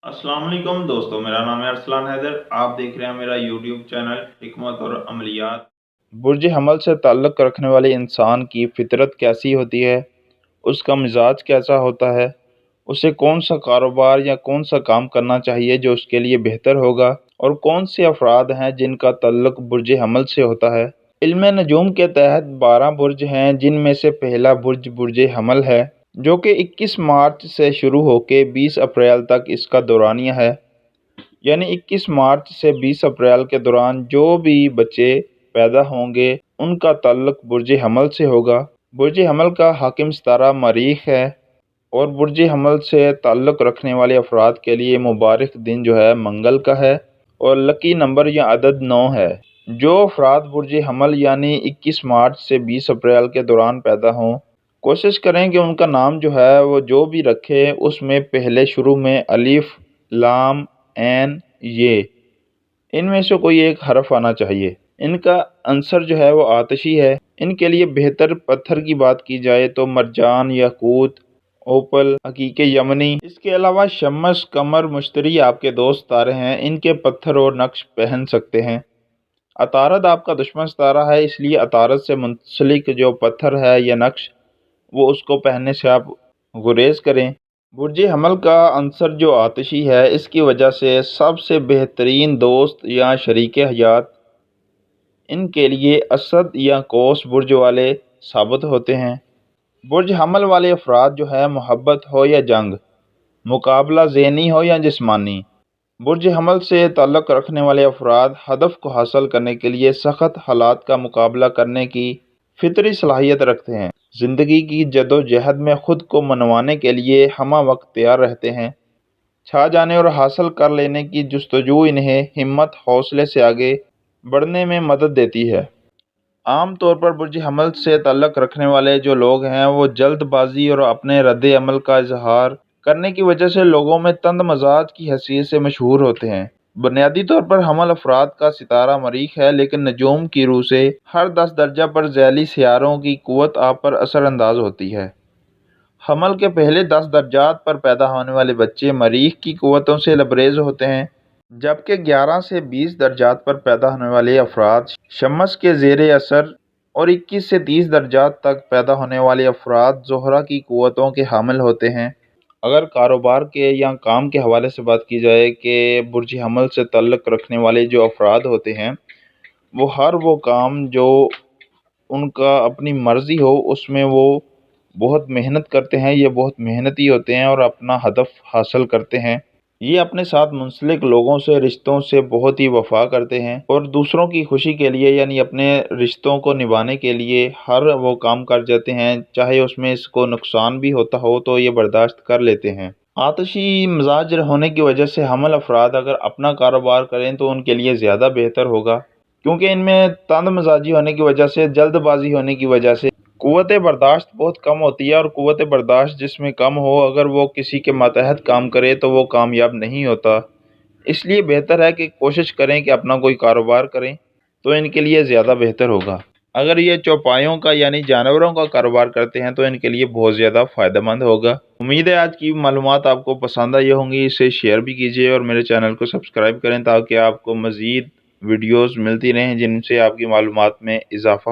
अस्सलाम वालेकुम दोस्तों, मेरा नाम है अरसलान हैदर। आप देख रहे हैं मेरा यूट्यूब चैनल हिकमत और अमलियात। बुर्ज हमल से ताल्लुक़ रखने वाले इंसान की फ़ितरत कैसी होती है, उसका मिजाज कैसा होता है, उसे कौन सा कारोबार या कौन सा काम करना चाहिए जो उसके लिए बेहतर होगा, और कौन से अफराद हैं जिनका ताल्लुक़ बुर्ज हमल से होता है। इल्म नजूम के तहत 12 बुर्ज हैं, जिनमें से पहला बुर्ज बुर्ज हमल है, जो कि 21 मार्च से शुरू होकर 20 अप्रैल तक इसका दौरानिया है। यानी 21 मार्च से 20 अप्रैल के दौरान जो भी बच्चे पैदा होंगे उनका ताल्लुक़ बुर्ज हमल से होगा। बुर्ज हमल का हाकिम सितारा मरीख है, और बुर्ज हमल से ताल्लुक़ रखने वाले अफराद के लिए मुबारक दिन जो है मंगल का है, और लकी नंबर या अदद 9 है। जो अफराद बुर्ज हमल यानी 21 मार्च से 20 अप्रैल के दौरान पैदा हों, कोशिश करें कि उनका नाम जो है वो जो भी रखे उसमें पहले शुरू में अलिफ, लाम, ऐन, ये इनमें से कोई एक हरफ आना चाहिए। इनका आंसर जो है वो आतिशी है। इनके लिए बेहतर पत्थर की बात की जाए तो मरजान, याकूत, ओपल, हकीक यमनी। इसके अलावा शम्स, कमर, मुश्तरी आपके दोस्त तारे हैं, इनके पत्थर और नक्श पहन सकते हैं। अतारद आपका दुश्मन सितारा है, इसलिए अतारद से मुंसलिक जो पत्थर है या नक्श वो उसको पहनने से आप गुरेज करें। बुर्ज हमल का अंसर जो आतिशी है, इसकी वजह से सबसे बेहतरीन दोस्त या शरीक हयात इनके लिए असद या कौस बुर्ज वाले साबित होते हैं। बुर्ज हमल वाले अफराद जो है मोहब्बत हो या जंग, मुकाबला ज़हनी हो या जिस्मानी, बुर्ज हमल से ताल्लुक़ रखने वाले अफराद हदफ को हासिल करने के लिए सख्त हालात का मुकाबला करने की फितरी सलाहियत रखते हैं। ज़िंदगी की जदोजहद में ख़ुद को मनवाने के लिए हमा वक्त तैयार रहते हैं। छा जाने और हासिल कर लेने की जुस्तजू इन्हें हिम्मत हौसले से आगे बढ़ने में मदद देती है। आम तौर पर बुर्ज हमल से ताल्लुक़ रखने वाले जो लोग हैं वो जल्दबाजी और अपने रद्द अमल का इजहार करने की वजह से लोगों में तंद मजाज की हैसियत से मशहूर होते हैं। बुनियादी तौर पर हमल अफराद का सितारा मरीख है, लेकिन नजूम की रूह से हर 10 दर्जा पर ज़ैली सियारों की कुव्वत आप पर असर अंदाज होती है। हमल के पहले 10 दर्जात पर पैदा होने वाले बच्चे मरीख की कुव्वतों से लबरेज होते हैं, जबकि 11 से 20 दर्जात पर पैदा होने वाले अफराद शम्स के ज़ेर असर, और 21 से 30 दर्जात तक पैदा होने वाले अफराद ज़ोहरा की कुव्वतों के हामिल होते हैं। अगर कारोबार के या काम के हवाले से बात की जाए कि बुर्ज हमल से ताल्लुक़ रखने वाले जो अफराद होते हैं वो हर वो काम जो उनका अपनी मर्ज़ी हो उसमें वो बहुत मेहनत करते हैं, ये बहुत मेहनती होते हैं और अपना हदफ हासिल करते हैं। ये अपने साथ मुंसलिक लोगों से रिश्तों से बहुत ही वफ़ा करते हैं, और दूसरों की खुशी के लिए यानी अपने रिश्तों को निभाने के लिए हर वो काम कर जाते हैं, चाहे उसमें इसको नुकसान भी होता हो तो ये बर्दाश्त कर लेते हैं। आतिशी मिजाज होने की वजह से हमल अफराद अगर अपना कारोबार करें तो उनके लिए ज़्यादा बेहतर होगा, क्योंकि इनमें तंद मिजाजी होने की वजह से, जल्दबाजी होने की वजह से क़ुव्वत बर्दाश्त बहुत कम होती है, और क़ुव्वत बर्दाश्त जिसमें कम हो अगर वो किसी के मातहत काम करे तो वो कामयाब नहीं होता। इसलिए बेहतर है कि कोशिश करें कि अपना कोई कारोबार करें, तो इनके लिए ज़्यादा बेहतर होगा। अगर ये चौपायों का यानी जानवरों का कारोबार करते हैं तो इनके लिए बहुत ज़्यादा फ़ायदेमंद होगा। उम्मीद है आज की मालूमात आपको पसंद आई होंगी। इसे शेयर भी कीजिए और मेरे चैनल को सब्सक्राइब करें ताकि आपको मज़ीद वीडियोज़ मिलती रहें जिनसे आपकी मालूमात में इजाफ़ा